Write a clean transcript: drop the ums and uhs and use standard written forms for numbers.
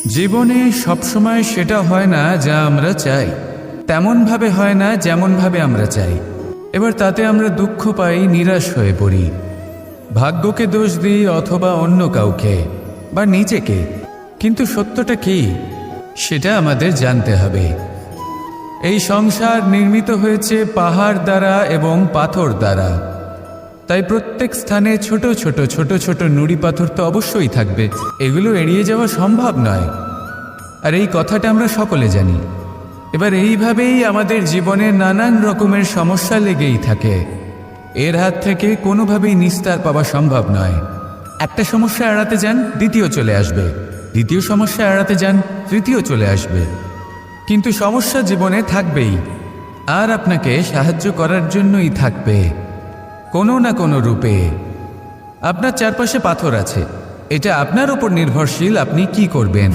জীবনে সবসময় সেটা হয় না যা আমরা চাই, তেমনভাবে হয় না যেমনভাবে আমরা চাই। এবার তাতে আমরা দুঃখ পাই, নিরাশ হয়ে পড়ি, ভাগ্যকে দোষ দিই অথবা অন্য কাউকে বা নিজেকে। কিন্তু সত্যটা কি সেটা আমাদের জানতে হবে। এই সংসার নির্মিত হয়েছে পাহাড় দ্বারা এবং পাথর দ্বারা, তাই প্রত্যেক স্থানে ছোট ছোট ছোট ছোট নুড়ি পাথর তো অবশ্যই থাকবে, এগুলো এড়িয়ে যাওয়া সম্ভব নয়। আর এই কথাটা আমরা সকলে জানি। এবার এইভাবেই আমাদের জীবনে নানান রকমের সমস্যা লেগেই থাকে, এর হাত থেকে কোনোভাবেই নিস্তার পাওয়া সম্ভব নয়। একটা সমস্যা এড়াতে যান, দ্বিতীয় চলে আসবে, দ্বিতীয় সমস্যা এড়াতে যান, তৃতীয় চলে আসবে। কিন্তু সমস্যা জীবনে থাকবেই, আর আপনাকে সাহায্য করার জন্যই থাকবে কোনো না কোনো রূপে। আপনার চারপাশে পাথর আছে, এটা আপনার উপর নির্ভরশীল আপনি কি করবেন।